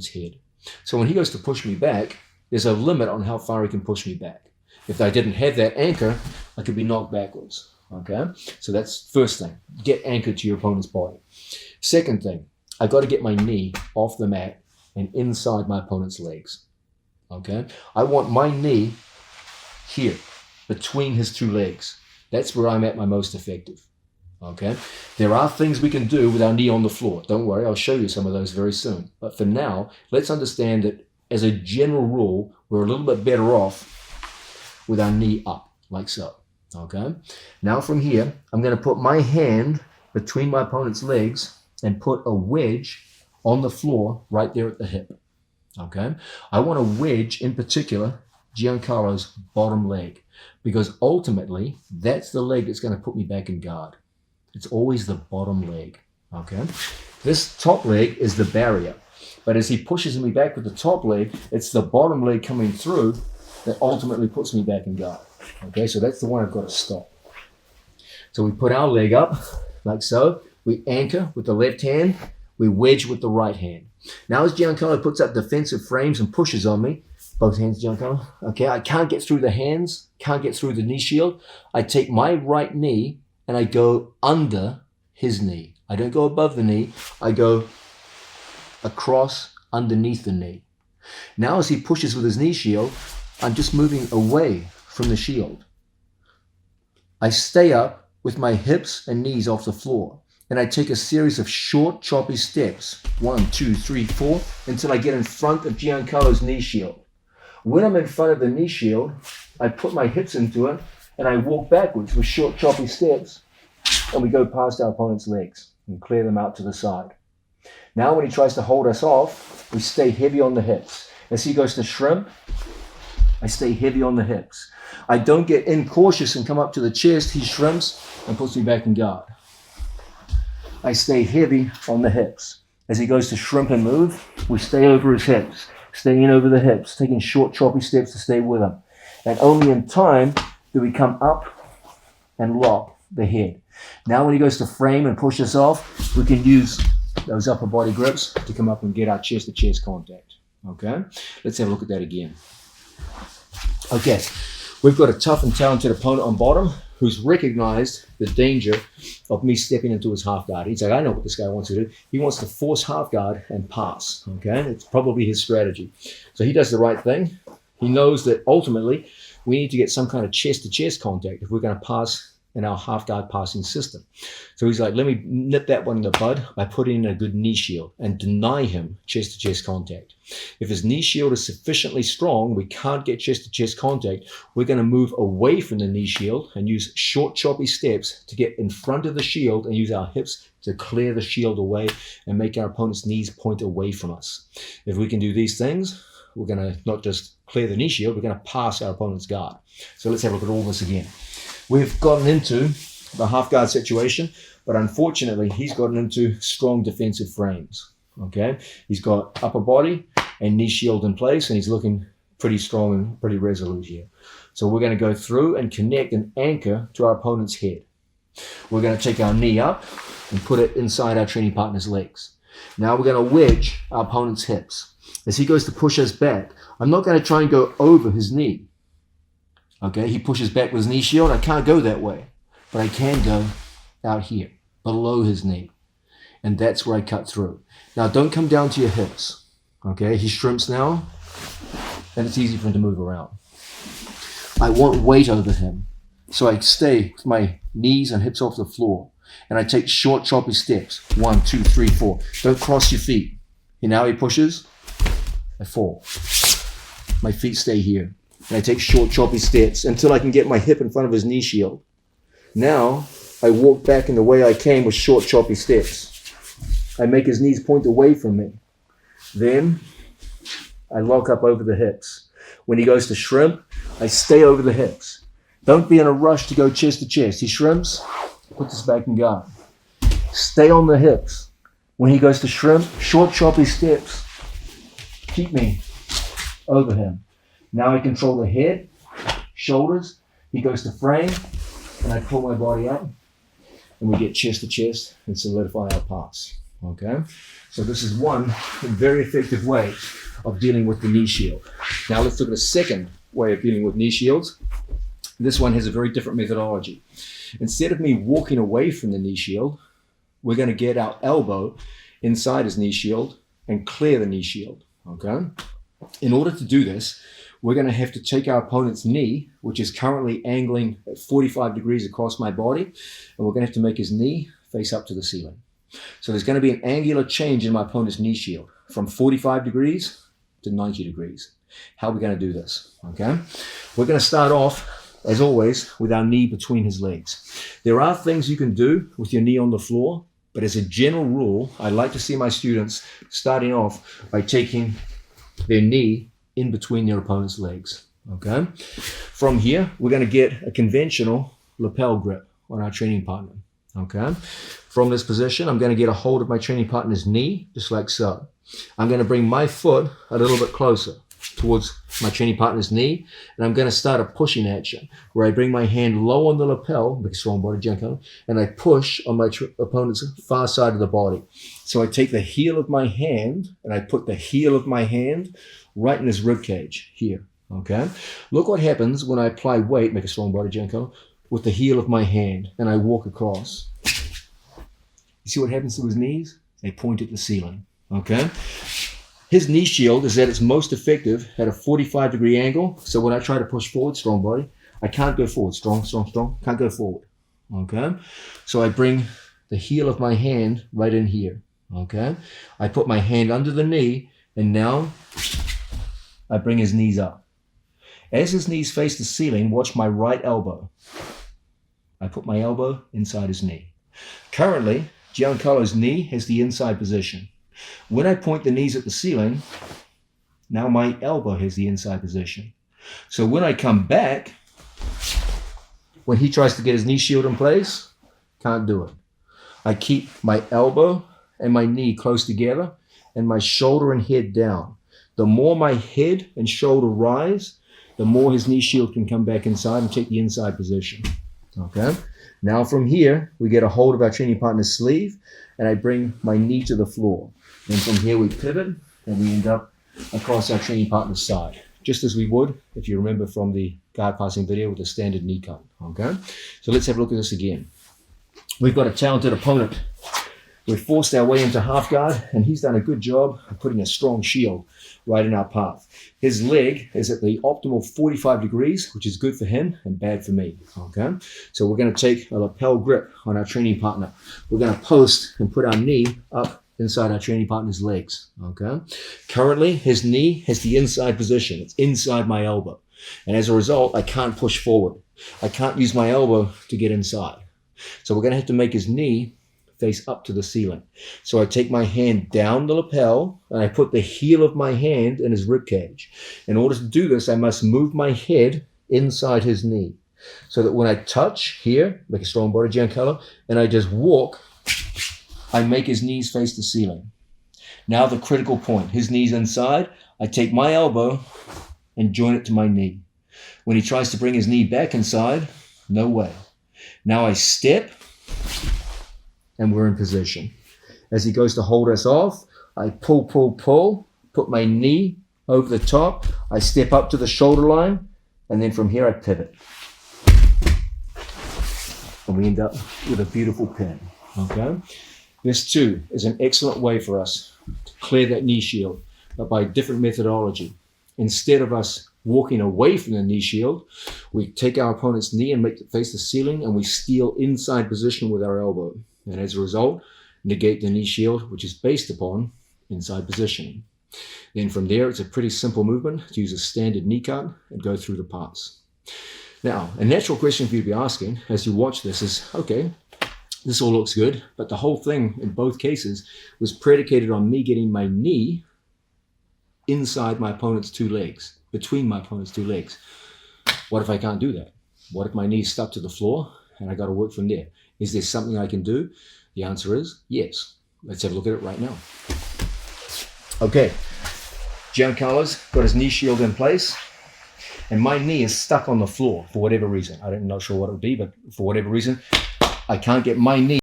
opponent's head. So when he goes to push me back, there's a limit on how far he can push me back. If I didn't have that anchor, I could be knocked backwards. Okay? So that's first thing. Get anchored to your opponent's body. Second thing, I got to get my knee off the mat and inside my opponent's legs. Okay? I want my knee here, between his two legs. That's where I'm at my most effective. Okay? There are things we can do with our knee on the floor. Don't worry, I'll show you some of those very soon. But for now, let's understand that as a general rule, we're a little bit better off with our knee up, like so. Okay? Now from here, I'm going to put my hand between my opponent's legs and put a wedge on the floor right there at the hip. Okay? I want to wedge, in particular, Giancarlo's bottom leg, because ultimately, that's the leg that's going to put me back in guard. It's always the bottom leg. Okay? This top leg is the barrier. But as he pushes me back with the top leg, it's the bottom leg coming through that ultimately puts me back in guard. Okay, so that's the one I've got to stop. So we put our leg up, like so. We anchor with the left hand. We wedge with the right hand. Now as Giancarlo puts up defensive frames and pushes on me, both hands, Giancarlo. Okay, I can't get through the hands, can't get through the knee shield. I take my right knee and I go under his knee. I don't go above the knee. I go across underneath the knee. Now as he pushes with his knee shield, I'm just moving away from the shield. I stay up with my hips and knees off the floor, and I take a series of short, choppy steps, 1, 2, 3, 4, until I get in front of Giancarlo's knee shield. When I'm in front of the knee shield, I put my hips into it, and I walk backwards with short, choppy steps, and we go past our opponent's legs and clear them out to the side. Now when he tries to hold us off, we stay heavy on the hips. As he goes to shrimp, I stay heavy on the hips. I don't get incautious and come up to the chest. He shrimps and puts me back in guard. I stay heavy on the hips. As he goes to shrimp and move, we stay over his hips, staying over the hips, taking short, choppy steps to stay with him. And only in time do we come up and lock the head. Now when he goes to frame and push us off, we can use those upper body grips to come up and get our chest-to-chest contact. Okay? Let's have a look at that again. Okay, we've got a tough and talented opponent on bottom who's recognized the danger of me stepping into his half guard. He's like, I know what this guy wants to do. He wants to force half guard and pass. Okay, it's probably his strategy. So he does the right thing. He knows that ultimately we need to get some kind of chest-to-chest contact if we're going to pass in our half guard passing system. So he's like, let me nip that one in the bud by putting in a good knee shield and deny him chest-to-chest contact. If his knee shield is sufficiently strong, we can't get chest-to-chest contact, we're going to move away from the knee shield and use short, choppy steps to get in front of the shield and use our hips to clear the shield away and make our opponent's knees point away from us. If we can do these things, we're going to not just clear the knee shield, we're going to pass our opponent's guard. So let's have a look at all this again. We've gotten into the half guard situation, but unfortunately, he's gotten into strong defensive frames. Okay, he's got upper body and knee shield in place, and he's looking pretty strong and pretty resolute here. So we're going to go through and connect an anchor to our opponent's head. We're going to take our knee up and put it inside our training partner's legs. Now we're going to wedge our opponent's hips. As he goes to push us back, I'm not going to try and go over his knee. Okay, he pushes back with his knee shield. I can't go that way, but I can go out here, below his knee. And that's where I cut through. Now, don't come down to your hips. Okay, he shrimps now, and it's easy for him to move around. I want weight over him, so I stay with my knees and hips off the floor, and I take short, choppy steps. 1, 2, 3, 4. Don't cross your feet. And now he pushes, I fall. My feet stay here. And I take short, choppy steps until I can get my hip in front of his knee shield. Now, I walk back in the way I came with short, choppy steps. I make his knees point away from me. Then, I lock up over the hips. When he goes to shrimp, I stay over the hips. Don't be in a rush to go chest to chest. He shrimps, put this back in guard. Stay on the hips. When he goes to shrimp, short, choppy steps. Keep me over him. Now I control the head, shoulders. He goes to frame, and I pull my body up, and we get chest to chest and solidify our pass. Okay, so this is one very effective way of dealing with the knee shield. Now let's look at a second way of dealing with knee shields. This one has a very different methodology. Instead of me walking away from the knee shield, we're going to get our elbow inside his knee shield and clear the knee shield. Okay, in order to do this, we're going to have to take our opponent's knee, which is currently angling at 45 degrees across my body, and we're going to have to make his knee face up to the ceiling. So there's going to be an angular change in my opponent's knee shield from 45 degrees to 90 degrees. How are we going to do this? Okay, we're going to start off, as always, with our knee between his legs. There are things you can do with your knee on the floor, but as a general rule, I like to see my students starting off by taking their knee in between their opponent's legs. Okay, from here we're going to get a conventional lapel grip on our training partner. Okay, from this position I'm going to get a hold of my training partner's knee, just like so. I'm going to bring my foot a little bit closer towards my training partner's knee, and I'm going to start a pushing action where I bring my hand low on the lapel, big strong body, Janko, and I push on my opponent's far side of the body. So I take the heel of my hand and I put the heel of my hand right in his rib cage here. Okay, look what happens when I apply weight, make a strong body, Janko, with the heel of my hand and I walk across. You see what happens to his knees? They point at the ceiling. Okay, his knee shield is at its most effective at a 45-degree angle. So when I try to push forward, strong body, I can't go forward. Strong, strong, strong. Can't go forward. Okay, so I bring the heel of my hand right in here. Okay, I put my hand under the knee, and now I bring his knees up. As his knees face the ceiling, watch my right elbow. I put my elbow inside his knee. Currently, Giancarlo's knee has the inside position. When I point the knees at the ceiling, now my elbow has the inside position. So when I come back, when he tries to get his knee shield in place, can't do it. I keep my elbow and my knee close together and my shoulder and head down. The more my head and shoulder rise, the more his knee shield can come back inside and take the inside position. Okay. Now from here, we get a hold of our training partner's sleeve and I bring my knee to the floor. And from here we pivot and we end up across our training partner's side, just as we would, if you remember from the guard passing video, with a standard knee cut. Okay. So let's have a look at this again. We've got a talented opponent. We've forced our way into half guard, and he's done a good job of putting a strong shield right in our path. His leg is at the optimal 45 degrees, which is good for him and bad for me. Okay, so we're going to take a lapel grip on our training partner. We're going to post and put our knee up inside our training partner's legs. Okay, currently his knee has the inside position. It's inside my elbow, and as a result, I can't push forward. I can't use my elbow to get inside. So we're going to have to make his knee face up to the ceiling. So I take my hand down the lapel and I put the heel of my hand in his rib cage. In order to do this, I must move my head inside his knee so that when I touch here, make a strong body, Giancarlo, and I just walk, I make his knees face the ceiling. Now the critical point, his knees inside, I take my elbow and join it to my knee. When he tries to bring his knee back inside, no way. Now I step and we're in position. As he goes to hold us off, I pull, pull, pull, put my knee over the top, I step up to the shoulder line, and then from here I pivot. And we end up with a beautiful pin. Okay? This too is an excellent way for us to clear that knee shield, but by a different methodology. Instead of us walking away from the knee shield, we take our opponent's knee and make it face the ceiling, and we steal inside position with our elbow. And as a result, negate the knee shield, which is based upon inside positioning. Then from there, it's a pretty simple movement to use a standard knee cut and go through the parts. Now, a natural question for you to be asking as you watch this is, okay, this all looks good, but the whole thing in both cases was predicated on me getting my knee inside my opponent's two legs, between my opponent's two legs. What if I can't do that? What if my knee's stuck to the floor and I got to work from there? Is there something I can do? The answer is yes. Let's have a look at it right now. Okay, Giancarlo's got his knee shield in place, and my knee is stuck on the floor for whatever reason. I'm not sure what it would be, but for whatever reason, I can't get my knee